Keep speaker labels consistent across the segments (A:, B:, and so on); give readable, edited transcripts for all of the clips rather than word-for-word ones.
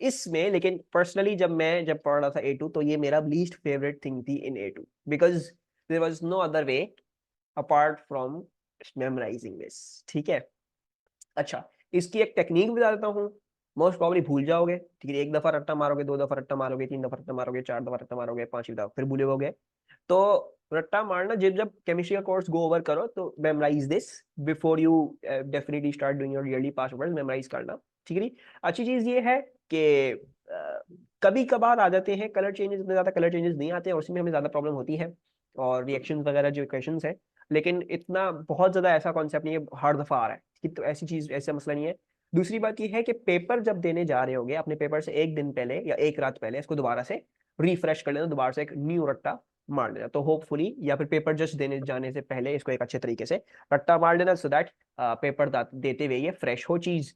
A: इसमें लेकिन पर्सनली जब पढ़ रहा था A2 तो ये मेरा लीस्ट फेवरेट थिंग थी in A2 because there was no other way apart from memorising this. ठीक है। अच्छा, इसकी एक टेक्निक बता देता हूँ। मोस्ट प्रॉब्ली भूल जाओगे, ठीक है। एक दफा रट्टा मारोगे, दो दफा रट्टा मारोगे, तीन दफा रट्टा मारोगे, चार दफा रट्टा मारोगे, पांचवी दफा फिर भूलोगे। तो रट्टा मारना, जब जब केमिस्ट्री का कोर्स गो ओवर करो तो memorise this before you definitely start doing your yearly past papers, memorise करना। ठीक है। अच्छी चीज ये है कि कभी कभार आ जाते हैं कलर चेंजेस, इतने ज्यादा कलर चेंजेस नहीं आते हैं और उसमें हमें ज्यादा प्रॉब्लम होती है, और रिएक्शन वगैरह जो इक्वेशंस है, लेकिन इतना बहुत ज्यादा ऐसा कॉन्सेप्ट नहीं है हर दफा आ रहा है कि, तो ऐसी चीज, ऐसा मसला नहीं है। दूसरी बात ये है कि पेपर जब देने जा रहे होगे, अपने पेपर से एक दिन पहले या एक रात पहले इसको दोबारा से रिफ्रेश कर लेना, दोबारा से एक न्यू रट्टा मार लेना, तो होपफुली, या फिर पेपर जस्ट देने जाने से पहले इसको एक अच्छे तरीके से रट्टा मार लेना, सो दैट पेपर देते हुए ये फ्रेश हो चीज।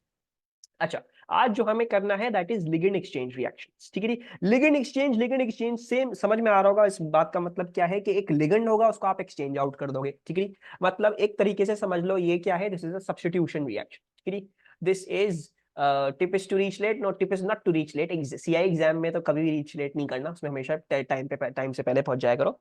A: अच्छा, आज जो हमें करना है that is ligand exchange reactions. ठीक है। लिगेंड एक्सचेंज सेम समझ में आ रहा होगा। इस बात का मतलब क्या है कि एक लिगेंड होगा, उसको आप एक्सचेंज आउट कर दोगे। ठीक है। मतलब एक तरीके से समझ लो ये क्या है, this is a substitution reaction. ठीक है। This is tip is to reach late, not tip is not to reach late. CIE exam में तो कभी भी रीच लेट नहीं करना, उसमें हमेशा टाइम से पहले पहुंच जाया करो।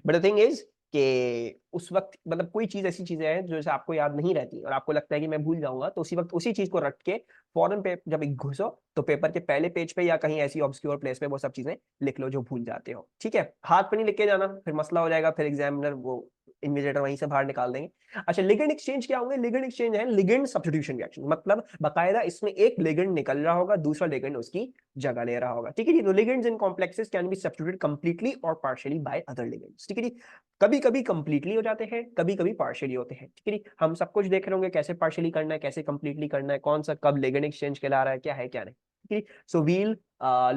A: बट द थिंग इज कि उस वक्त मतलब कोई चीज ऐसी चीजें हैं जो जैसे आपको याद नहीं रहती और आपको लगता है कि मैं भूल जाऊंगा, तो उसी वक्त उसी चीज को रट के फौरन पे जब एक घुसो तो पेपर के पहले पेज पे या कहीं ऐसी ऑब्सक्योर प्लेस पे वो सब चीजें लिख लो जो भूल जाते हो। ठीक है। हाथ पे नहीं लिख के जाना, फिर मसला हो जाएगा, फिर एग्जामिनर वो इन्विजिलेटर वहीं से बाहर निकाल देंगे। अच्छा, लिगेंड एक्सचेंज क्या होंगे? लिगेंड एक्सचेंज है लिगेंड सब्स्टिट्यूशन रिएक्शन, मतलब बकायदा इसमें एक लिगेंड निकल रहा होगा, दूसरा लिगेंड उसकी जगह ले रहा होगा। ठीक है जी। तो ligands in complexes can be substituted completely और पार्शियली बाय अदर लिगेंड्स। ठीक है जी। कभी कभी कंप्लीटली हो जाते हैं, कभी कभी पार्शियली होते हैं। ठीक है जी। हम सब कुछ देख रहे होंगे कैसे पार्शियली करना है, कैसे कंप्लीटली करना है, कौन सा कब लिगेंड एक्सचेंज कहला रहा है, क्या है क्या नहीं। ठीक है। So we'll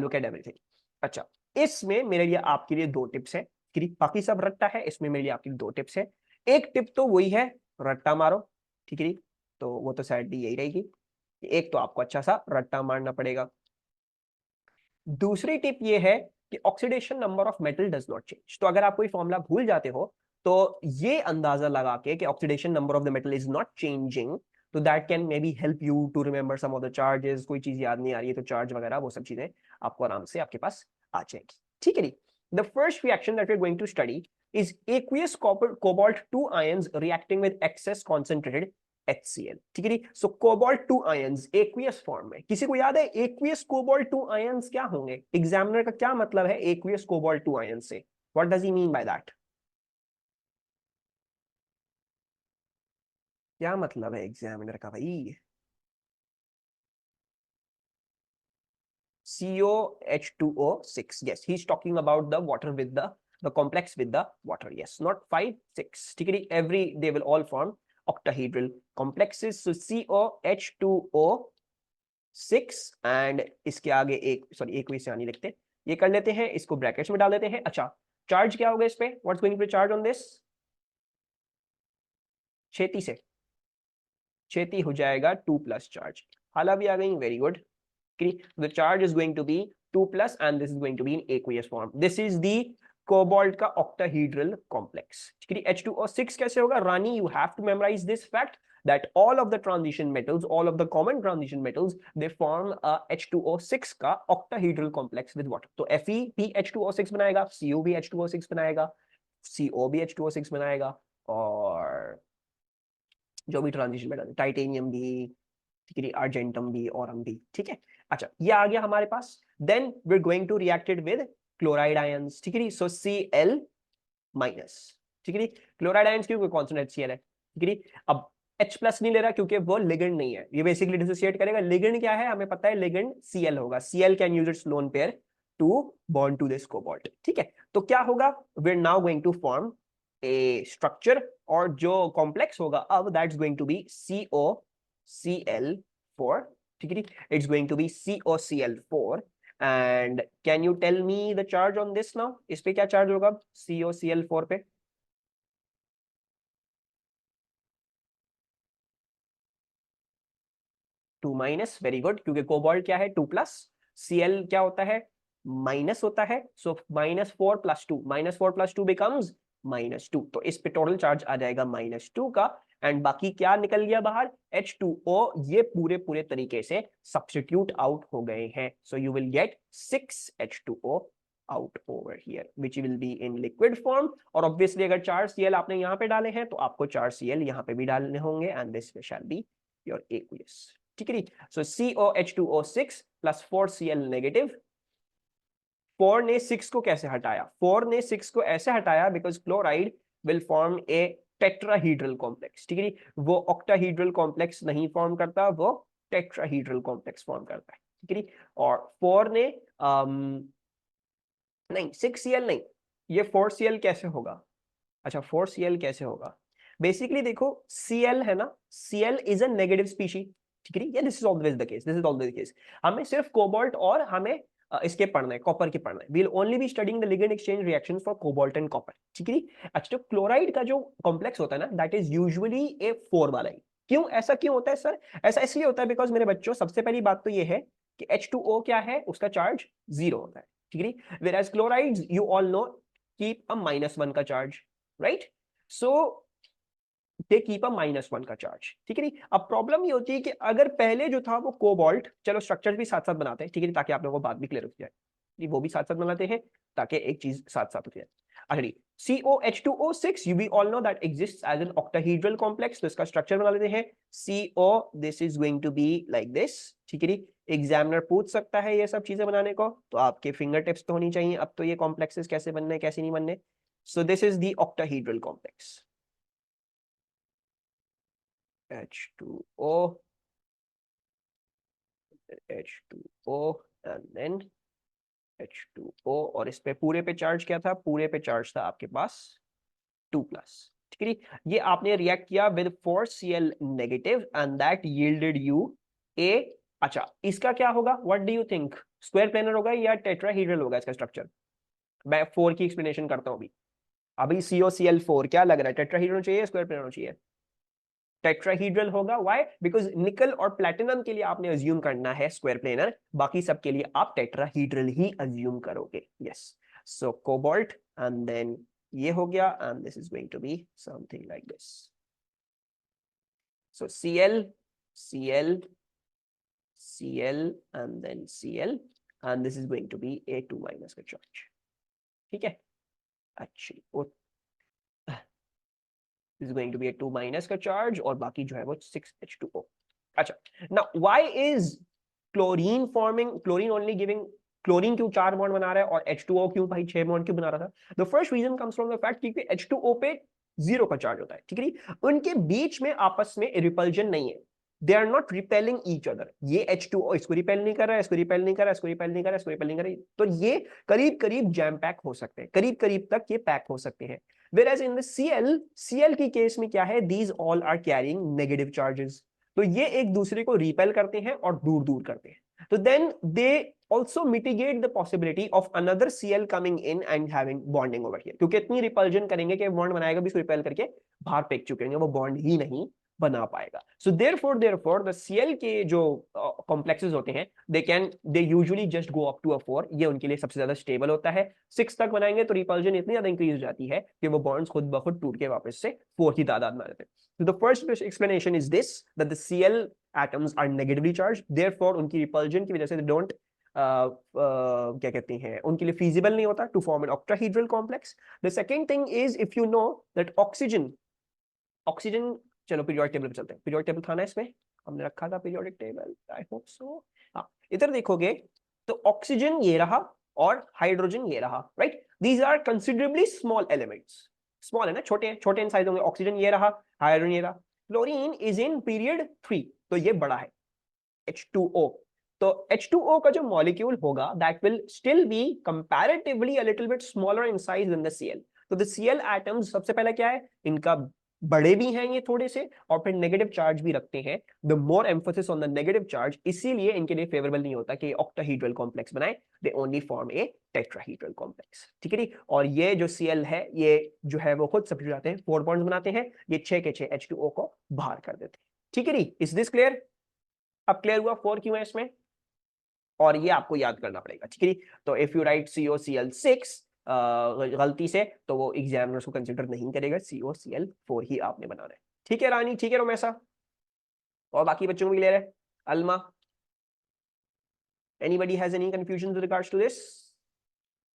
A: look at everything. अच्छा, इसमें मेरे लिए आपके लिए दो टिप्स है। ठीक है। बाकी सब रट्टा है, इसमें मेरे लिए आपकी दो टिप्स है। एक टिप तो वही है, रट्टा मारो। ठीक है। तो वो तो शायद यही रहेगी, एक तो आपको अच्छा सा रट्टा मारना पड़ेगा। दूसरी टिप ये है कि oxidation number of metal does not change. तो अगर आप कोई फॉर्मूला भूल जाते हो तो ये अंदाजा लगा के कि oxidation number of the metal is not changing, तो that can may be help you to remember some of the charges. कोई चीज याद नहीं आ रही है तो चार्ज वगैरह वो सब चीजें आपको आराम से आपके पास आ जाएगी। ठीक है जी। The first reaction that we are going to study is aqueous cobalt 2 ions reacting with excess concentrated HCl। ठीक है जी। सो कोबाल्ट 2 आयंस एक्वियस फॉर्म में, किसी को याद है एक्वियस कोबाल्ट 2 आयंस क्या होंगे? एग्जामिनर का क्या मतलब है एक्वियस कोबाल्ट 2 आयंस से? What does he mean by that? क्या मतलब है एग्जामिनर का भाई? COH2O6, yes, he's talking about the water with the complex with the water, yes, not 5 6। ठीक है। every they will all form octahedral complexes, so COH2O6 and इसके आगे एक, सॉरी एक भी से नहीं लिखते, ये कर लेते हैं, इसको ब्रैकेट्स में डाल देते हैं। अच्छा, चार्ज क्या होगा इस पे? What's going to be charge on this? छेती से छेती हो जाएगा 2 प्लस चार्ज। हाला भी आ गई, very good. the charge is going to be 2 plus and this is going to be in aqueous form. This is the cobalt का octahedral complex। ठीक है। H2O6 कैसे होगा रानी? You have to memorize this fact that all of the transition metals, all of the common transition metals, they form a H2O6 का octahedral complex with water। तो Fe भी H2O6 बनाएगा, CO भी H2O6 बनाएगा, CO भी H2O6 बनाएगा, और जो भी ट्रांजिशन मेटल, टाइटेनियम भी, ठीक है, अर्जेंटम भी, औरम भी। ठीक है। अच्छा, ये आ गया हमारे पास। Then we are going to react it with chloride ions. ठीक है। So Cl minus. ठीक है। क्लोराइड आयंस क्योंकि कांस्टेंट HCl है। ठीक है। अब H प्लस नहीं ले रहा क्योंकि वो लिगेंड नहीं है, ये बेसिकली डिसोसिएट करेगा। लिगेंड क्या है हमें पता है, लिगेंड Cl होगा। Cl can use its lone pair to bond to this cobalt. ठीक है। तो क्या होगा, we are now going to form a structure, और जो कॉम्प्लेक्स होगा अब that's going to be COCl4। ठीक है। It's going to be COCl4 and can you tell me the charge on this now? इस पे क्या चार्ज होगा COCl4 पे? 2 माइनस, वेरी गुड, क्योंकि कोबाल्ट क्या है 2 प्लस, Cl क्या होता है माइनस होता है, सो -4 + 2, -4 + 2 बिकम्स -2, तो इस पे टोटल चार्ज आ जाएगा -2 का। एंड बाकी क्या निकल गया बाहर, H2O, ये पूरे पूरे तरीके से सब्स्टिट्यूट आउट हो गए हैं. So you will get 6H2O out over here which will be in liquid form. और obviously अगर 4Cl आपने यहाँ पे डाले हैं तो आपको 4Cl यहाँ पे भी डालने होंगे and this shall be your aqueous. ठीक है. So COH2O6 plus 4Cl negative. 4 ने 6 को कैसे हटाया, 4 ने 6 को ऐसे हटाया because chloride will form A tetrahedral complex. ठीक है. वो ऑक्टाहीड्रल कॉम्प्लेक्स नहीं फॉर्म करता, वो टेट्राहीड्रल कॉम्प्लेक्स फॉर्म करता है. ठीक है. और 4 ने नहीं 6Cl नहीं, ये 4Cl कैसे होगा, अच्छा 4Cl कैसे होगा, बेसिकली देखो Cl है ना, Cl is a negative species. ठीक है. ये this is always the case, this is always the case. हमें सिर्फ कोबाल्ट और हमें इसके पढ़ना है, कॉपर के पढ़ना है. We will only be studying the ligand exchange reactions for cobalt and copper. ठीक है. अच्छा, तो क्लोराइड का जो कॉम्प्लेक्स होता है ना, दैट इज यूजुअली ए 4 वाला ही. क्यों ऐसा क्यों होता है सर, ऐसा इसलिए होता है बिकॉज मेरे बच्चों सबसे पहली बात तो ये है कि H2O क्या है, उसका चार्ज 0 होता है. ठीक है. whereas chlorides you all know keep a -1 का charge, right. So they keep a -1 का चार्ज. ठीक है. अब प्रॉब्लम ये होती है कि अगर पहले जो था वो कोबाल्ट, चलो स्ट्रक्चर भी साथ साथ बनाते हैं. ठीक है, ताकि आप लोगों को बात भी क्लियर हो जाए, वो भी साथ साथ बनाते हैं ताकि एक चीज साथ साथ हो जाए. अच्छा, COH2O6 you we all know that exists as an octahedral complex. तो इसका स्ट्रक्चर बना लेते हैं. CO, this is going to be like this. ठीक है. एग्जामिनर पूछ सकता है ये सब चीजें बनाने को, तो आपके फिंगर टिप्स तो होनी चाहिए अब तो ये कॉम्प्लेक्सेस कैसे बनने कैसे नहीं बनने. So this is the octahedral complex. H2O, H2O and then H2O, और इस पे पूरे पे चार्ज क्या था, पूरे पे चार्ज था आपके पास 2+. ठीक है. ये आपने रिएक्ट किया with 4Cl negative and that yielded you A. अच्छा, इसका क्या होगा, what do you think, square planar होगा या टेट्राहीड्रल होगा इसका स्ट्रक्चर. मैं 4 की एक्सप्लेनेशन करता हूं अभी. अभी COCl4 क्या लग रहा है, टेट्राहीड्रल चाहिए स्क्वायर प्लेनर चाहिए, टेट्राहीड्रल होगा. व्हाई, बिकॉज निकल और प्लैटिनम के लिए आपने अज्यूम करना है स्क्वायर प्लेनर, बाकी सब के लिए आप टेट्राहीड्रल ही अज्यूम करोगे. Yes. So cobalt and then ये हो गया and this is going to be something like this. So Cl, Cl, Cl and then Cl and this is going to be A2- का चार्ज. ठीक है. अच्छी, this is going to be A2- का charge और बाकी जो है वो 6H2O. अच्छा, now why is chlorine forming, chlorine only giving, chlorine क्यों 4 बॉन्ड बना रहा है और H2O क्यों भाई 6 बॉन्ड क्यों बना रहा था. The first reason comes from the fact कि H2O पे 0 का चार्ज होता है. ठीक है. उनके बीच में आपस में रिपल्जन नहीं है, they are not repelling each other. ये H2O इसको रिपेल नहीं कर रहा है, इसको रिपेल नहीं कर रहा है, इसको रिपेल नहीं कर रहा है, इसको रिपेल नहीं कर रहा है, तो ये करीब करीब जैम पैक हो सकते हैं, करीब करीब तक ये पैक हो सकते हैं. whereas in the Cl की केस में क्या है, these all are carrying negative charges. तो ये एक दूसरे को रिपेल करते हैं और दूर दूर करते हैं. तो then they also mitigate the possibility of another Cl coming in and having bonding over here. क्योंकि इतनी रिपल्जन करेंगे कि बॉन्ड बनाएगा भी इसको रिपेल करके बाहर फेंक चुकेंगे, वो बॉन्ड ही नहीं बना पाएगा. सो therefore the Cl के जो कॉम्प्लेक्सेस होते हैं they usually just go up to a 4. ये उनके लिए सबसे ज्यादा स्टेबल होता है. 6 तक बनाएंगे तो रिपल्जन इतनी ज्यादा इंक्रीज हो जाती है कि वो बॉन्ड्स खुद ब खुद टूट के वापस से 4 की तादाद में आ जाते हैं. So the first explanation is this, that the Cl atoms are negatively charged, therefore उनकी रिपल्जन की वजह से they don't क्या कहते हैं, उनके लिए feasible नहीं होता to form an octahedral complex. The second thing is, if you know that oxygen, चलो पीरियोडिक टेबल पे चलते हैं. पीरियोडिक टेबल था ना इसमें, हमने रखा था periodic table, I hope so. हाँ, इधर देखोगे तो ऑक्सीजन ये रहा और हाइड्रोजन ये रहा, right. These are considerably small elements. Small है ना, छोटे छोटे इन साइज होंगे. ऑक्सीजन ये रहा, हाइड्रोजन ये रहा. क्लोरीन इज इन पीरियड 3, तो ये बड़ा है H2O. तो H2O का जो मॉलिक्यूल होगा that will still be comparatively a little bit smaller in size than the Cl. तो the Cl atoms सबसे पहला क्या है, इनका बड़े भी हैं ये थोड़े से, और फिर नेगेटिव चार्ज भी रखते हैं. The more emphasis on the negative charge, इसीलिए इनके लिए फेवरेबल नहीं होता कि ऑक्टाहीड्रल कॉम्प्लेक्स बनाए. They only form A tetrahedral complex. ठीक है. और ये जो Cl है ये जो है वो खुद सब्स्टिट्यूट आते हैं, 4 बॉन्ड्स बनाते हैं, ये 6 के 6 H2O को बाहर कर देते हैं. ठीक है. Is this clear. अब क्लियर हुआ 4 क्यों है इसमें, और ये आपको याद करना पड़ेगा. ठीक है. तो इफ यू राइट COCl6 गलती से, तो वो एग्जामिनर को कंसीडर नहीं करेगा, COCl4 ही आपने बनाना है. ठीक है रानी, ठीक है रोमेसा, और बाकी बच्चों को भी क्लियर है? Alma, anybody has any confusion with regards to this?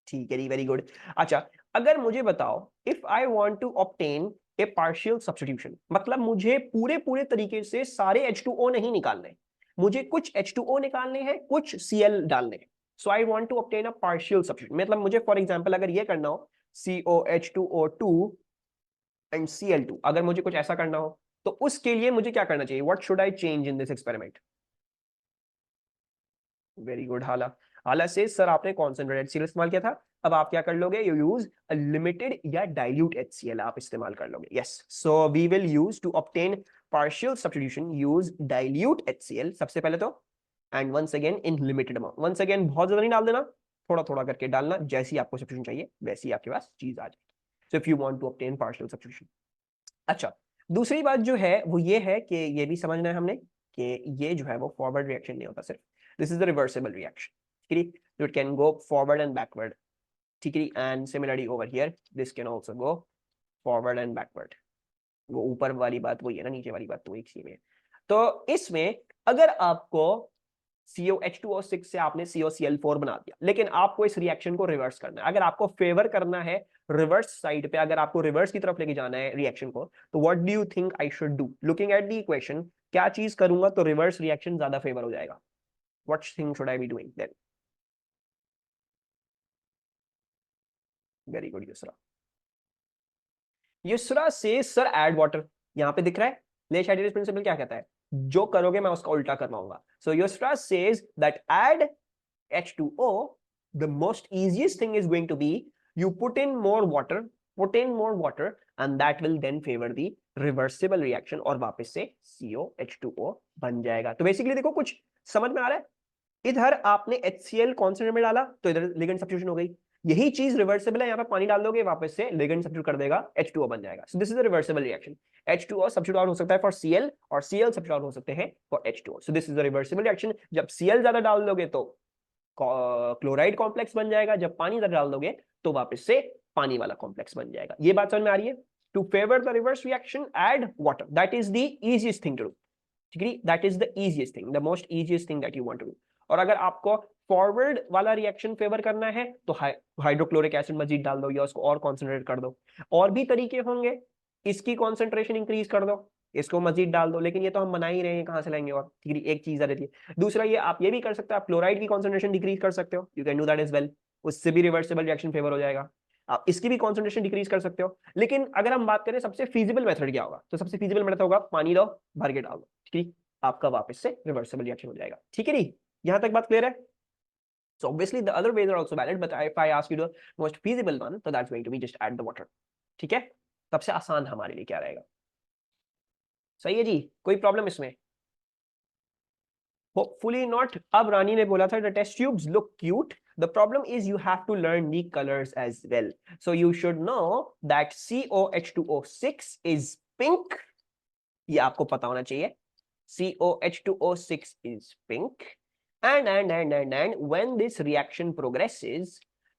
A: ठीक है, वेरी गुड। अच्छा, अगर मुझे बताओ, if I want to obtain a partial substitution, मतलब मुझे पूरे पूरे तरीके से सारे H2O नहीं निकालने, मुझे कुछ H2O निकालने हैं, कुछ Cl डालने हैं। So I want to obtain a partial substitution, मतलब मुझे फॉर एग्जांपल अगर ये करना हो COH2O2 एंड Cl2, अगर मुझे कुछ ऐसा करना हो तो उसके लिए मुझे क्या करना चाहिए? What should I change in this experiment? Very good हाला। हाला से सर आपने कॉन्सेंट्रेटेड HCl इस्तेमाल किया था, अब आप क्या कर लोगे? यू यूज अ लिमिटेड या डाइल्यूट HCl आप इस्तेमाल कर लोगे। Yes, so we will use to obtain partial substitution use dilute HCl सबसे पहले तो, and once again in limited amount. Once again बहुत ज्यादा नहीं डाल देना, थोड़ा थोड़ा करके डालना, जैसी आपको सब्स्टिट्यूशन चाहिए वैसी आपके पास चीज आ जाएगी। So if you want to obtain partial substitution. अच्छा, दूसरी बात जो है वो ये है कि ये भी समझना है हमने कि ये जो है वो फॉरवर्ड रिएक्शन नहीं होता सिर्फ, this is the reversible reaction, ठीक है? So it can go forward and backward, ठीक है? And similarly over here this can also go forward and backward। वो ऊपर वाली बात वही है ना, नीचे वाली बात तो एक सी में है। तो इसमें अगर आपको COH2O6 से आपने COCl4 बना दिया, लेकिन आपको इस रिएक्शन को रिवर्स करना है, अगर आपको फेवर करना है रिवर्स साइड पे, अगर आपको रिवर्स की तरफ लेके जाना है रिएक्शन को, तो what do you think I should do? Looking at the equation, क्या चीज करूंगा तो रिवर्स रिएक्शन ज्यादा फेवर हो जाएगा? What thing should I be doing then? Very good Yusra. Yusra से सर ऐड वाटर, यहां पे दिख रहा है ले शाइडियस प्रिंसिपल क्या कहता है? जो करोगे मैं उसका उल्टा करवाऊंगा। So Yusra says that add H2O, the most easiest thing is going to be you put in more water and that will then favor the reversible reaction और वापस से COH2O बन जाएगा। तो बेसिकली देखो कुछ समझ में आ रहा है? इधर आपने HCl कॉन्सेंट्रेट में डाला तो इधर लिगेंड सब्स्टिट्यूशन हो गई, यही चीज रिवर्सिबल है, यहाँ पे पानी डाल दोगे वापस से लिगेंड सब्स्टिट्यूट कर देगा, H2O बन जाएगा। So this is a reversible reaction. H2O substitute out हो सकता है फॉर Cl और Cl सब्स्टिट्यूट आउट हो सकते हैं for H2O। So this is a reversible reaction. जब Cl ज्यादा डाल दोगे तो क्लोराइड कॉम्प्लेक्स बन जाएगा, जब पानी ज्यादा डाल दोगे तो वापस से पानी वाला कॉम्प्लेक्स बन जाएगा। ये बात समझ में आ रही है? To favour the reverse reaction add water, that is the easiest thing to do, ठीक है? That is the easiest thing, the most easiest thing that you want to do. और अगर आपको फॉरवर्ड वाला रिएक्शन फेवर करना है तो hydrochloric acid मजीद डाल दो या उसको और कॉन्सेंट्रेट कर दो। और भी तरीके होंगे, इसकी कॉन्सेंट्रेशन इंक्रीज कर दो, इसको मजीद डाल दो, लेकिन ये तो हम बना ही रहे हैं, कहां से लाएंगे? और ठीक है, एक चीज आ रहती है। दूसरा ये आप ये भी कर सकते हो, आप क्लोराइड की कॉन्सेंट्रेशन डिक्रीज कर सकते हो, you can do that as well, उससे भी रिवर्सिबल रिएक्शन फेवर हो जाएगा। आप इसकी भी कॉन्सेंट्रेशन डिक्रीज कर सकते हो। लेकिन अगर हम बात करें सबसे फिजिबल मेथड क्या होगा, तो सबसे फिजिबल मेथड होगा पानी लो भर के डाल दो, ठीक है? आपका वापस से रिवर्सिबल रिएक्शन हो जाएगा, ठीक है? नहीं, यहां तक बात क्लियर है? So obviously the other ways are also valid, but if I ask you the most feasible one, so that's going to be just add the water, ठीक है? सबसे आसान हमारे लिए क्या रहेगा? सही है जी, कोई प्रॉब्लम इसमें? Hopefully not। अब रानी ने बोला था the test tubes look cute, the problem is you have to learn the colors as well, so you should know that COH2O6 is pink, ये आपको पता होना चाहिए, COH2O6 is pink, and when this reaction progresses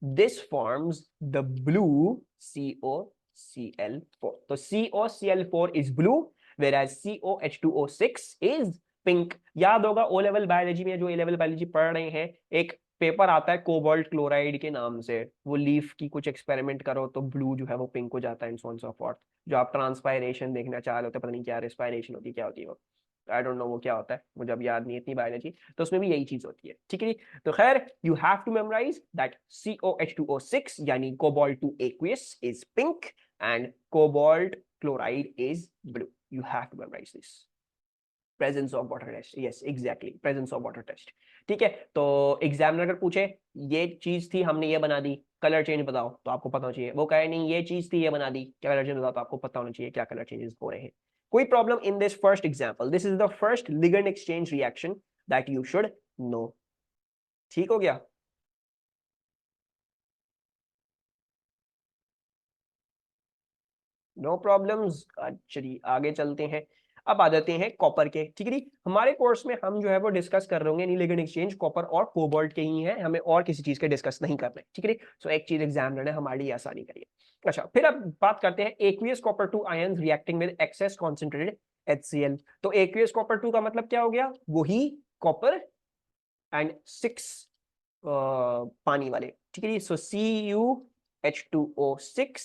A: this forms the blue COCl4, तो COCl4 is blue whereas COH2O6 is pink. याद होगा O level biology में, जो ए लेवल बायोलॉजी पढ़ रहे हैं, एक पेपर आता है कोबाल्ट क्लोराइड के नाम से, वो लीफ की कुछ एक्सपेरिमेंट करो तो ब्लू जो है वो पिंक हो जाता है, and so on so forth. जो आप ट्रांसपायरेशन देखना चाह रहे होते पता नहीं क्या रेस्पायरेशन होती है, क्या होती है वो, आई डोंट नो वो क्या होता है, मुझे अब याद नहीं इतनी बायोलॉजी, तो उसमें भी यही चीज होती है, ठीक है? तो खैर you have to memorise that COH2O6 यानी cobalt 2 aqueous is pink and cobalt chloride is blue, you have to memorise this. Presence of water test, yes exactly, presence of water test, ठीक है? तो एग्जामिनर अगर पूछे ये चीज थी हमने ये बना दी, कलर चेंज बताओ, तो आपको पता होना चाहिए। वो कहे नहीं ये चीज थी ये बना दी, क्या कलर चेंज बताओ, तो आपको पता होना चाहिए क्या कलर चेंजेस हो रहे हैं। कोई problem in this first example? This is the first ligand exchange reaction that you should know, ठीक हो गया? No problems. चलिए आगे चलते हैं। अब आ जाते हैं कॉपर के, ठीक है। हमारे कोर्स में हम जो है वो डिस्कस कर रहे होंगे लिगेंड एक्सचेंज कॉपर और कोबाल्ट के ही हैं, हमें और किसी चीज के डिस्कस नहीं करना है, ठीक है। सो एक चीज एग्जामिनर ने हमारी आसानी करी है। अच्छा, फिर अब बात करते हैं aqueous copper 2 ions reacting with excess concentrated HCl। तो एक्वियस कॉपर 2 का मतलब क्या हो गया, वही कॉपर एंड 6 पानी वाले, ठीक है। सो CuH2O6,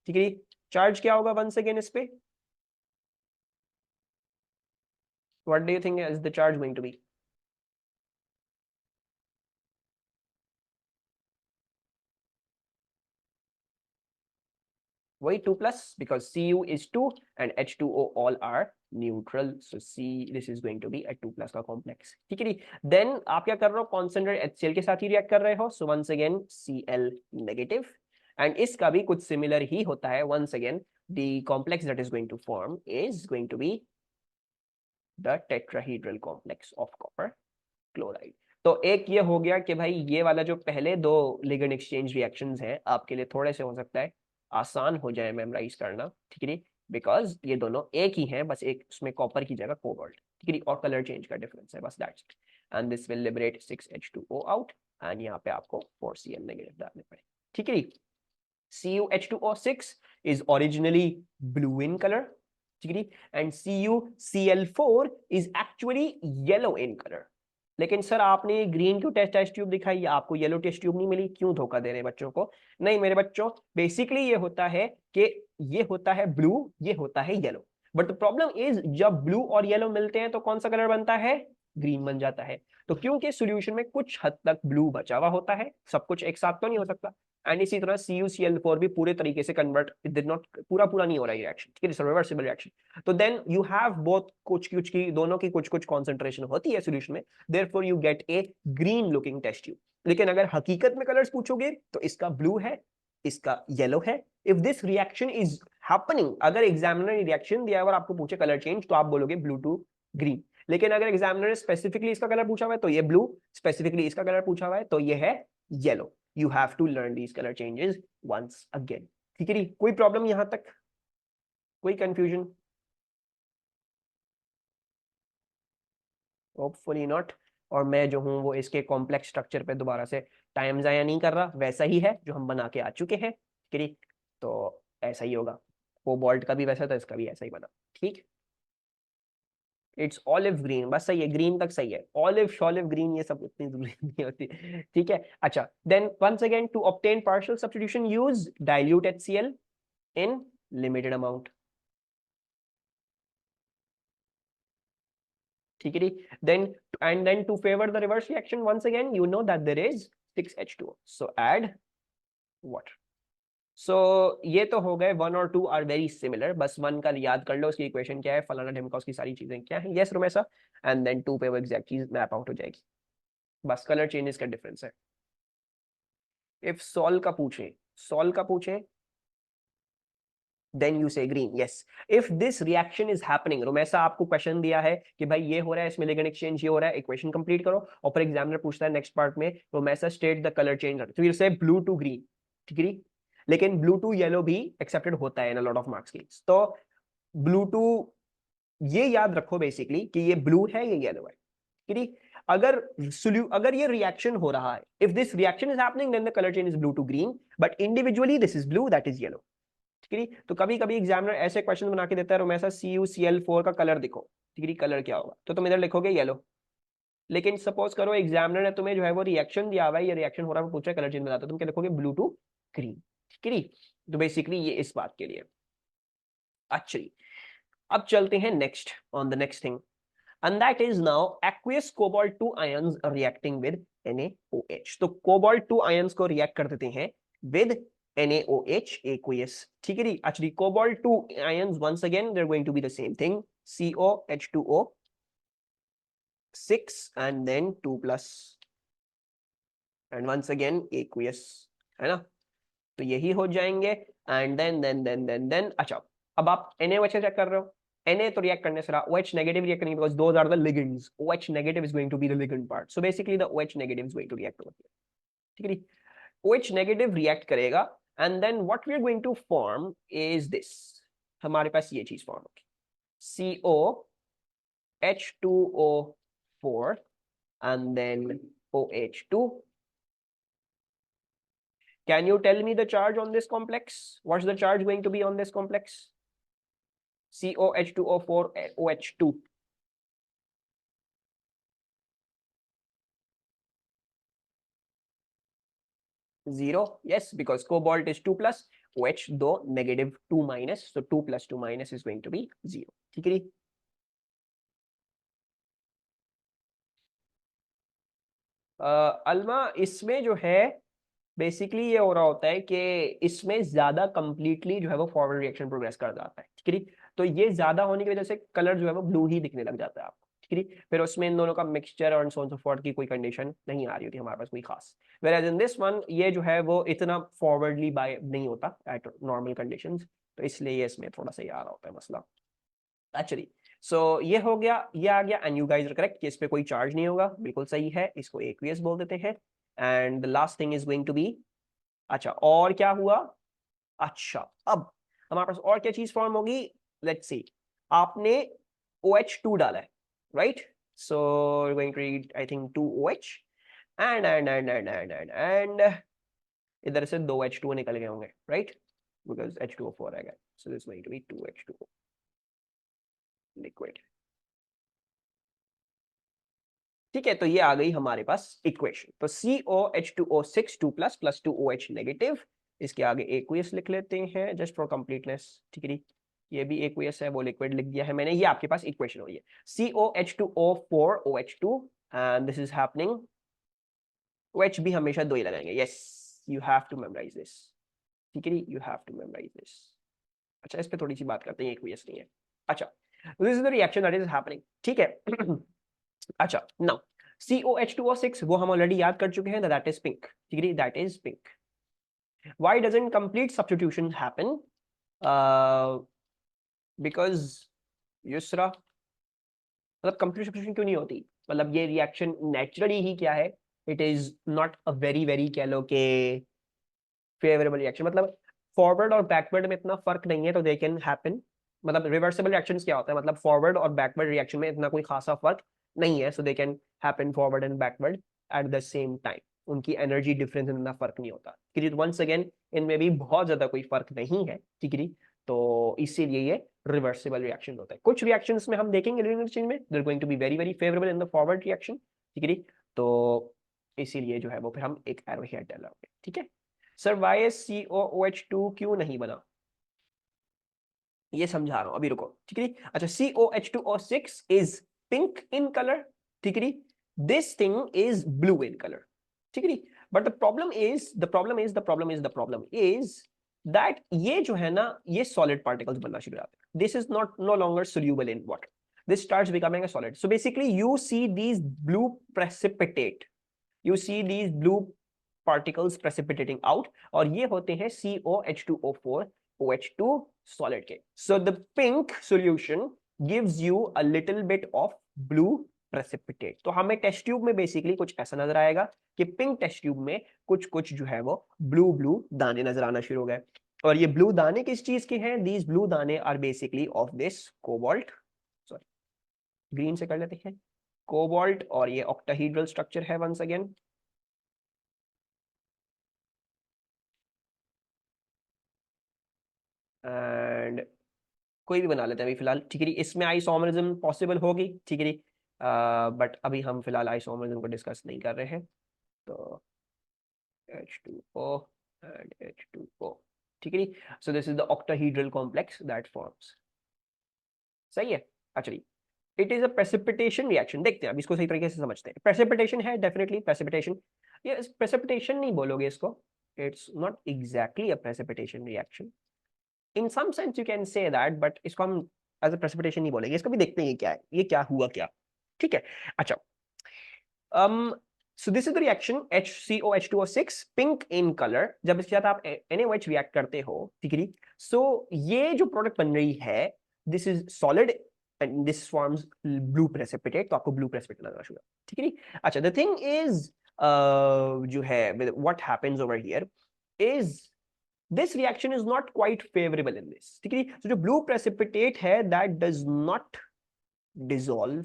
A: ठीक है। चार्ज क्या होगा वंस अगेन इस पे, what do you think is the charge going to be? वही 2 plus, because Cu is 2 and H2O all are neutral, so C this is going to be a 2 plus का complex, ठीक है। Then आप क्या कर रहे हो, कॉन्सेंट्रेट HCl के साथ ही रिएक्ट कर रहे हो, so once again Cl negative, and इसका भी कुछ सिमिलर ही होता है। Once again the complex that is going to form is going to be the tetrahedral complex of copper chloride। तो एक ये हो गया कि भाई ये वाला जो पहले दो लिगेंड एक्सचेंज रिएक्शंस हैं आपके लिए थोड़े से हो सकता है आसान हो जाए मेमोराइज करना, ठीक है। बिकॉज ये दोनों एक ही हैं, बस एक उसमें कॉपर की जगह कोबाल्ट, ठीक है, और कलर चेंज का डिफरेंस है, बस that's it. And this will liberate 6H2O out, and यहाँ पे आपको 4Cl नेगेटिव डालने पड़े, ठीक है। CuH2O6 is originally blue in color, ठीक है, and CuCl4 is actually yellow in color। लेकिन सर आपने ग्रीन क्यों टेस्ट ट्यूब दिखाई, आपको येलो टेस्ट ट्यूब नहीं मिली, क्यों धोखा दे रहे हैं बच्चों को? नहीं मेरे बच्चों, बेसिकली ये होता है कि ये होता है ब्लू, ये होता है yellow, but the problem is जब ब्लू और येलो मिलते हैं तो कौन सा कलर बनता है, ग्रीन बन जाता है। तो क्योंकि सॉल्यूशन में कुछ हद तक ब्लू बचा हुआ होता है, सब कुछ एक साथ तो नहीं हो सकता, एंड इसी तरह CuCl4 भी पूरे तरीके से कन्वर्ट, इट डिड नॉट पूरा पूरा नहीं हो रहा है रिएक्शन, ठीक है, रिवर्सिबल रिएक्शन। तो देन यू हैव बोथ, कुछ कुछ की दोनों की कुछ कुछ कॉन्सेंट्रेशन होती है सॉल्यूशन में, therefore you get a green looking test tube. लेकिन अगर हकीकत में कलर्स पूछोगे तो इसका ब्लू है, इसका येलो है। If this reaction is happening, अगर एग्जामिनर ने रिएक्शन दिया और आपको पूछे कलर चेंज, तो आप बोलोगे ब्लू टू ग्रीन। लेकिन अगर एग्जामिनर ने स्पेसिफिकली इसका कलर पूछा हुआ है तो ये ब्लू, स्पेसिफिकली इसका कलर पूछा हुआ है तो ये है yellow. You have to learn these colour changes once again, ठीक है। कोई प्रॉब्लम यहां तक, कोई कंफ्यूजन? Hopefully not. और मैं जो हूं वो इसके कॉम्प्लेक्स स्ट्रक्चर पे दोबारा से टाइम जाया नहीं कर रहा, वैसा ही है जो हम बना के आ चुके हैं, ठीक है। तो ऐसा ही होगा, कोबाल्ट का भी वैसा था, इसका भी ऐसा ही बना, ठीक। इट्स ऑलिव ग्रीन, बस सही है, ग्रीन तक सही है, ऑलिव शॉलिव ग्रीन ये सब उतनी जरूरी नहीं होती, ठीक है। अच्छा, then once again to obtain partial substitution use dilute HCl in limited amount, ठीक है। then and then to favor the reverse reaction once again you know that there is 6H2O, so add water। so ये तो हो गए, 1 और 2 are very similar, बस 1 का याद कर लो उसकी इक्वेशन क्या है, फलाना ढिमका, उसकी सारी चीजें क्या है, यस रोमेसा। एंड देन 2 पे वो एग्जैक्ट चीज मैप आउट हो जाएगी, बस कलर चेंजेस का डिफरेंस है। इफ सॉल का पूछे then you say green, yes if this reaction is happening। Romesa आपको क्वेश्चन दिया है कि भाई ये हो रहा है, इसमें लिगेंड एक्सचेंज ये हो रहा है, इक्वेशन कंप्लीट करो, और फिर एग्जामिनर पूछता है नेक्स्ट पार्ट में, Romesa state the colour change, तो you say blue to green, ठीक है। लेकिन ब्लू टू येलो भी एक्सेप्टेड होता है in a lot of marks case. तो ब्लू टू, ये याद रखो बेसिकली कि ये ब्लू है, ये येलो है, ठीक है। अगर ये रिएक्शन हो रहा है, if this reaction is happening then the colour change is blue to green, but individually this is blue, that is yellow, ठीक है। तो कभी कभी एग्जामिनर ऐसे क्वेश्चन बना के देता है, रोमेसा CuCl4 का कलर दिखो, ठीक है, कलर क्या होगा, तो तुम इधर लिखोगे येलो। लेकिन सपोज करो एग्जामिनर ने तुम्हें जो है वो रिएक्शन दिया हुआ है, ये रिएक्शन हो रहा है, पूछ रहा है कलर चेंज बताता, तुम क्या लिखोगे, ब्लू टू ग्रीन, ठीक है। तो बेसिकली ये इस बात के लिए। अच्छा, अब चलते हैं next on the next thing, and that is now aqueous cobalt 2 ions reacting with NaOH। तो cobalt 2 ions को react कर देते हैं with NaOH aqueous, ठीक है। actually cobalt 2 ions once again they're going to be the same thing, COH2O 6 and then 2 plus and once again aqueous, है ना। तो यही हो जाएंगे, एंड देन अच्छा, अब आप NaOH चेक कर रहे हो, Na तो रिएक्ट करने से रहा, OH नेगेटिव रिएक्ट करेंगे because those are the ligands, OH negative is going to be the ligand part, so basically the OH negative is going to react over here, ठीक है। OH नेगेटिव रिएक्ट करेगा and then what we are going to form is this, हमारे पास ये चीज form होगी, CO H2O4 and then OH2. Can you tell me the charge on this complex? What's the charge going to be on this complex? CO H2O4 OH2. Zero. Yes, because cobalt is 2 plus, OH दो negative 2 minus, so 2 plus 2 minus is going to be 0. ठीक है। अलमा इसमें जो है basically ये हो रहा होता है कि इसमें ज्यादा कंप्लीटली जो है वो फॉरवर्ड रिएक्शन प्रोग्रेस कर जाता है, ठीक है। तो ये ज्यादा होने की वजह से कलर जो है वो ब्लू ही दिखने लग जाता है आपको, ठीक है। फिर उसमें इन दोनों का मिक्सचर और सो फॉर्थ की कोई कंडीशन नहीं आ रही होती हमारे पास कोई खास। वेयर इन दिस वन ये जो है वो इतना फॉरवर्डली बाय नहीं होता एट नॉर्मल कंडीशंस, तो इसलिए ये इसमें थोड़ा सा ये आ रहा होता है मसला एक्चुअली। सो ये हो गया, ये आ गया, and you guys are correct कि इस पे कोई चार्ज नहीं होगा, बिल्कुल सही है, इसको एक्वियस बोल देते हैं। And the last thing is going to be, अच्छा और क्या हुआ, अच्छा अब हमारे पास और क्या चीज फॉर्म होगी, लेट्स सी। आपने OH2 डाला है, right, so going to read I think 2OH and इधर से 2H2 निकल गए होंगे, राइट, बिकॉज H2O4 है, so this going to be 2H2O liquid. ठीक है, तो ये आ गई हमारे पास इक्वेशन। तो COH2O6 2 plus plus 2OH negative, इसके आगे एक्वियस लिख लेते हैं जस्ट फॉर कंप्लीटनेस, ठीक है। ये भी एक्वियस है, वो लिक्विड लिख दिया है मैंने, ये आपके पास इक्वेशन हुई है COH2O4 OH2 and this is happening. OH भी हमेशा दो ही लगाएंगे, yes you have to memorise this, ठीक है, you have to memorise this. अच्छा इस पे थोड़ी सी बात करते हैं, एक्वियस नहीं है। अच्छा this is the reaction that is happening, ठीक है। अच्छा नाउ COH2O6 वो हम ऑलरेडी याद कर चुके हैं, दैट इज पिंक, ठीक है, that is pink. Why doesn't complete substitution happen? Because Yusra, मतलब कंप्लीट सब्स्टिट्यूशन क्यों नहीं होती, मतलब ये रिएक्शन नेचुरली ही क्या है, it is not a very very कह लो कि फेवरेबल रिएक्शन, मतलब फॉरवर्ड और बैकवर्ड में इतना फर्क नहीं है तो दे कैन हैपन। मतलब रिवर्सिबल रिएक्शंस क्या होता है, मतलब फॉरवर्ड और बैकवर्ड रिएक्शन में इतना कोई खासा फर्क नहीं है, so they can happen forward and backward at the same time, उनकी एनर्जी डिफरेंस में इतना फर्क नहीं होता, क्योंकि वंस अगेन इनमें भी बहुत ज्यादा कोई फर्क नहीं है, ठीक है। तो इसीलिए ये रिवर्सिबल रिएक्शन होता है। कुछ रिएक्शंस में हम देखेंगे लिनियर चेंज में they are going to be very very favourable in the forward reaction, ठीक है। तो इसीलिए जो है वो फिर हम एक एरो हेयर डालेंगे, ठीक है। सर YSCOOH2 क्यों नहीं बना, ये समझा रहा हूं अभी, रुको, ठीक है। अच्छा COH2O6 is pink in colour, ठीक है, this thing is blue in colour, ठीक है। But the problem is that ये जो है ना ये सॉलिड पार्टिकल्स बनना शुरू हो जाते हैं, this is not know longer soluble in water, this starts becoming a solid. So basically you see these blue precipitate, you see these blue particles precipitating out, और ये होते हैं COH2O4 OH2 solid के। So the pink solution gives you a little bit of blue precipitate। तो हमें test tube में basically कुछ ऐसा नजर आएगा कि पिंक टेस्ट ट्यूब में कुछ कुछ जो है वो ब्लू ब्लू दाने नजर आना शुरू हो गए। और ये ब्लू दाने किस चीज के हैं, दीज ब्लू दाने are basically of this cobalt, sorry green से कर लेते हैं, कोबाल्ट, और ये ऑक्टाहेड्रल स्ट्रक्चर है वंस अगेन। एंड कोई भी बना लेते हैं अभी फिलहाल, ठीक है। इसमें आइसोमरिज्म पॉसिबल होगी, ठीक है, बट अभी हम फिलहाल आइसोमरिज्म को डिस्कस नहीं कर रहे हैं। तो H2O and H2O, ठीक है। So this is the octahedral complex that forms, सही है। अच्छा it is a precipitation reaction, देखते हैं अब इसको सही तरीके से समझते हैं। प्रेसिपिटेशन है डेफिनेटली प्रेसिपिटेशन, ये प्रेसिपिटेशन नहीं बोलोगे इसको, it's not exactly a precipitation reaction, in some sense you can say that, but इसको हम एज अ प्रेसिपिटेशन नहीं बोलेंगे, इसको भी देखते हैं ये क्या है, ये क्या हुआ क्या, ठीक है। अच्छा so this is the reaction HCOH2O6 pink in color, जब इसके साथ आप NaOH रिएक्ट करते हो, ठीक है। सो ये जो प्रोडक्ट बन रही है this is solid and this forms blue precipitate, तो आपको ब्लू प्रेसिपिटेट लगना शुरू, ठीक है। अच्छा द थिंग इज जो है what happens over here is this reaction is not quite favourable in this, ठीक है। तो जो ब्लू प्रेसिपिटेट है that does not dissolve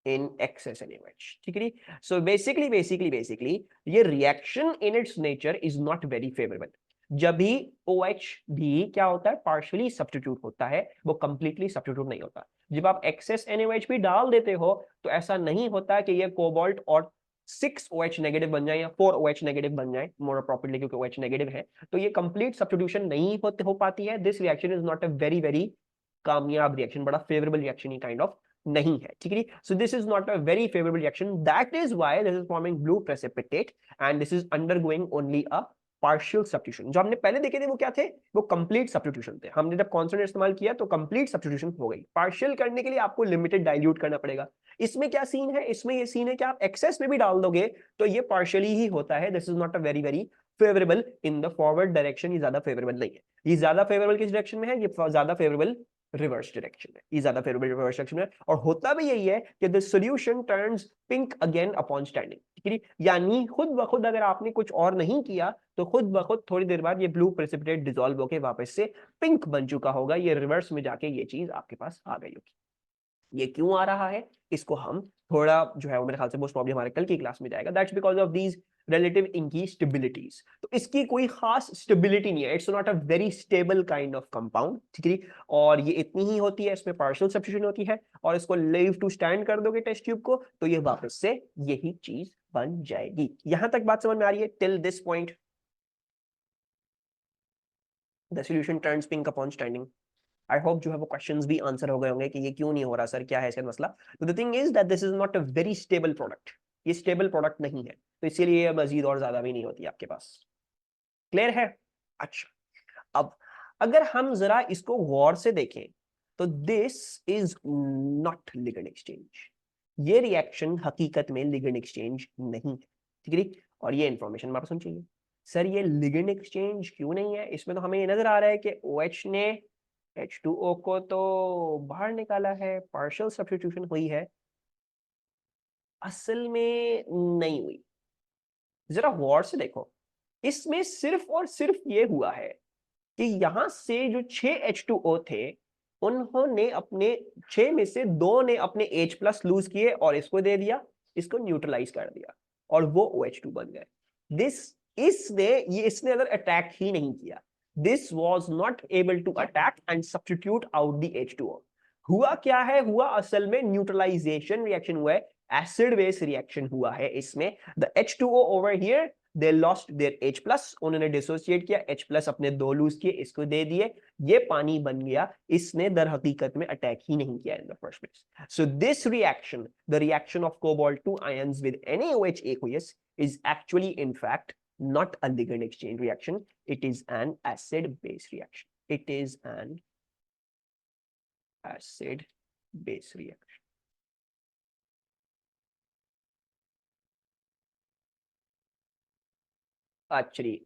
A: in excess NaOH, ठीक है। so basically ये reaction in its nature is not very favorable। जब भी OH भी क्या होता है, partially substitute होता है, वो completely substitute नहीं होता। जब आप excess NaOH भी डाल देते हो तो ऐसा नहीं होता कि ये कोबाल्ट और 6OH नेगेटिव बन जाए या 4OH नेगेटिव बन जाए, मोर अप्रोप्रिएटली, क्योंकि OH नेगेटिव है तो ये कंप्लीट सब्स्टिट्यूशन नहीं हो पाती है। This reaction is not a very कामयाब रिएक्शन, बड़ा favourable reaction he kind of नहीं है, ठीक है। So this is not a very favourable reaction, that is why this is forming blue precipitate and this is undergoing only a partial substitution. जो हमने पहले देखे थे वो क्या थे, वो कंप्लीट सब्स्टिट्यूशन थे। हमने जब कांस्टेंट इस्तेमाल किया तो कंप्लीट सब्स्टिट्यूशन हो गई। पार्शियल करने के लिए आपको लिमिटेड डाइल्यूट करना पड़ेगा। इसमें क्या सीन है, इसमें ये सीन है कि आप एक्सेस में भी डाल दोगे तो ये पार्शियली ही होता है। This is not a very favourable in the forward direction, ये ज्यादा फेवरेबल नहीं है। ये ज्यादा फेवरेबल किस डायरेक्शन में है, ये ज्यादा फेवरेबल रिवर्स डायरेक्शन है, ये ज्यादा फेवरेबल रिवर्स डायरेक्शन है। और होता भी यही है कि the solution turns pink again upon standing, ठीक है। यानी खुद ब खुद अगर आपने कुछ और नहीं किया तो खुद ब खुद थोड़ी देर बाद ये ब्लू प्रेसिपिटेट डिसॉल्व होकर वापस से पिंक बन चुका होगा। ये रिवर्स में जाके ये चीज आपके पास आ गई होगी। ये क्यों आ रहा है, इसको हम थोड़ा जो है वो मेरे ख्याल से मोस्ट प्रॉब्लम हमारे कल की क्लास में जाएगा। That's because of these relative इनकी स्टेबिलिटीज। तो इसकी कोई खास स्टेबिलिटी नहीं है, it's not a very stable kind of compound, ठीक है। और ये इतनी ही होती है, इसमें पार्शियल सब्स्टिट्यूशन होती है और इसको लीव टू स्टैंड कर दोगे टेस्ट ट्यूब को तो ये वापस से यही चीज बन जाएगी। यहां तक बात समझ में आ रही है till this point? The solution turns pink upon standing. I hope जो है वो क्वेश्चंस भी आंसर हो गए होंगे कि ये क्यों नहीं हो रहा सर, क्या है इसका मसला। तो the thing is that this is not a very stable product, ये स्टेबल प्रोडक्ट नहीं है, तो इसीलिए ये मजीद और ज्यादा भी नहीं होती आपके पास। क्लियर है? अच्छा, अब अगर हम जरा इसको गौर से देखें तो this is not ligand exchange. ये रिएक्शन हकीकत में लिगेंड एक्सचेंज नहीं है, ठीक है। और ये इंफॉर्मेशन हमारे पास चाहिए। सर ये लिगेंड एक्सचेंज क्यों नहीं है? इसमें तो हमें ये नजर आ रहा है कि OH ने H2O को तो बाहर निकाला है, पार्शियल सब्स्टिट्यूशन हुई है। असल में नहीं हुई। जरा गौर से देखो, इसमें सिर्फ और सिर्फ ये हुआ है कि यहां से जो 6H2O थे उन्होंने अपने 6 में से 2 ने अपने H प्लस लूज किए और इसको दे दिया, इसको न्यूट्रलाइज कर दिया और वो OH2 बन गए। दिस इसने अगर अटैक ही नहीं किया, this was not able to attack and substitute out the H2O। हुआ क्या है, हुआ असल में न्यूट्रलाइजेशन रिएक्शन हुआ है, एसिड बेस रिएक्शन हुआ है। इसमें the H2O over here they lost their H plus, उन्होंने डिसोसिएट किया, H प्लस अपने 2 लूज किए, इसको दे दिए, ये पानी बन गया। इसने दर हकीकत में अटैक ही नहीं किया in the first place. So this reaction, the reaction of cobalt 2 ions with NaOH aqueous is actually in fact not a ligand exchange reaction, it is an acid base reaction, it is an acid base reaction। Actually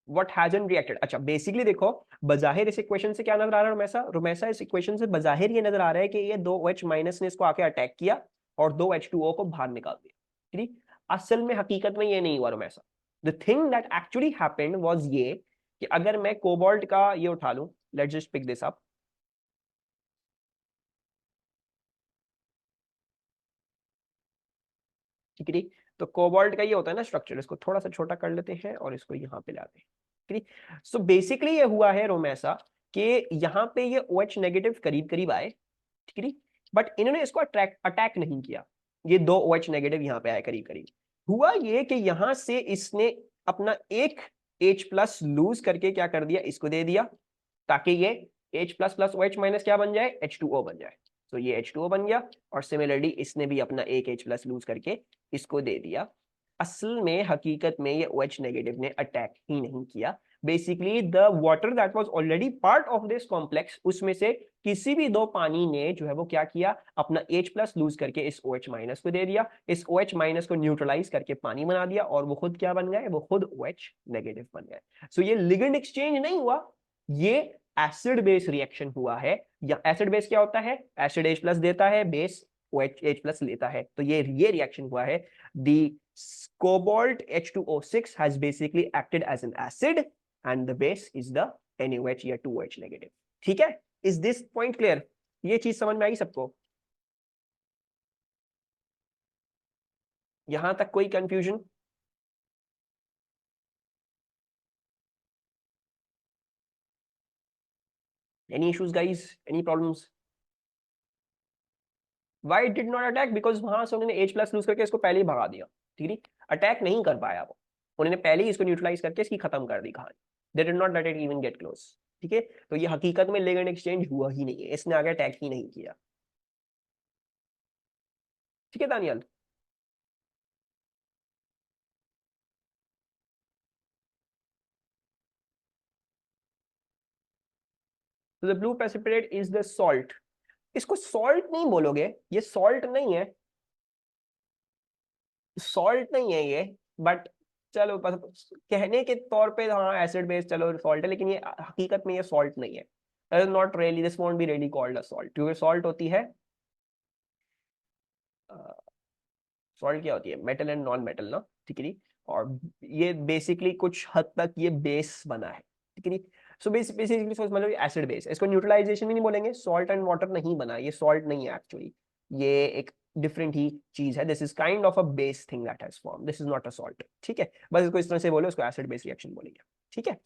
A: what hasn't reacted, अच्छा basically देखो, बजाहिर इस equation से क्या नजर आ रहा है रुमैसा, रुमैसा इस equation से बजाहिर ये नजर आ रहा है कि ये 2OH माइनस ने इसको आके अटैक किया और 2H2O को बाहर निकाल दिया, ठीक। असल में हकीकत में ये नहीं हुआ Rumaisa. The thing that actually happened was ये कि अगर मैं कोबाल्ट का ये उठा लूं, let's just pick this up, ठीक है। तो कोबाल्ट का ये होता है ना स्ट्रक्चर, इसको थोड़ा सा छोटा कर लेते हैं और इसको यहाँ पे लाते हैं, ठीक है। सो बेसिकली ये हुआ है रोमैसा कि यहाँ पे ये OH नेगेटिव करीब करीब आए, ठीक है, बट इन्होंने इसको अटैक नहीं किया। ये 2OH नेगेटिव यहाँ पे आए करीब करीब। हुआ ये कि यहाँ से इसने अपना एक H प्लस लूज करके क्या कर दिया, इसको दे दिया, ताकि ये H plus plus OH minus क्या बन जाए, H2O बन जाए। तो ये H2O बन गया और सिमिलरली इसने भी अपना एक H प्लस लूज करके इसको दे दिया। असल में हकीकत में ये OH नेगेटिव ने अटैक ही नहीं किया। Basically the water that was already part of this complex, उसमें से किसी भी 2 पानी ने जो है वो क्या किया, अपना H प्लस लूज करके इस OH माइनस को दे दिया, इस OH माइनस को न्यूट्रलाइज करके पानी बना दिया और वो खुद क्या बन गए, वो खुद OH नेगेटिव बन गए। सो ये लिगेंड एक्सचेंज नहीं हुआ, ये एसिड बेस रिएक्शन हुआ है। या एसिड बेस क्या होता है, एसिड H प्लस देता है, बेस OH प्लस लेता है, तो ये रिएक्शन हुआ है। दी cobalt H2O6 has basically acted as an acid and the base is the NaOH या 2H negative. ठीक है, is this point clear? ये चीज समझ में आई सबको? यहां तक कोई confusion? Any issues guys? Any problems? Why it did not attack? Because वहां से उन्होंने H प्लस लूज करके इसको पहले ही भगा दिया, ठीक है, अटैक नहीं कर पाया वो, उन्होंने पहले ही इसको न्यूट्रलाइज करके इसकी खत्म कर दी कहानी. They did not let it even get close. ठीक है, तो ये हकीकत में लिगेंड एक्सचेंज हुआ ही नहीं है, इसने आगे अटैक ही नहीं किया. ठीक है दानियल. तो the blue precipitate is the salt. इसको सॉल्ट नहीं बोलोगे, ये सॉल्ट नहीं है, सॉल्ट नहीं है ये, बट चलो बस कहने के तौर पे हाँ एसिड बेस चलो सॉल्ट है, लेकिन ये हकीकत में ये सॉल्ट नहीं है. Not really, this won't be really called a salt, क्योंकि सॉल्ट होती है, सॉल्ट क्या होती है, मेटल एंड नॉन मेटल ना, ठीक है जी. और ये बेसिकली कुछ हद तक ये बेस बना है, ठीक है जी. सो बेसिकली सोच मतलब एसिड बेस, इसको न्यूट्रलाइजेशन भी नहीं बोलेंगे, सॉल्ट एंड वाटर नहीं बना, ये सॉल्ट नहीं है एक्चुअली, ये एक डिफरेंट ही चीज है. This is kind of a base thing that has form, this is not a salt. ठीक है, बस इसको इस तरह से बोलो, उसको एसिड बेस रिएक्शन बोलेंगे. ठीक है.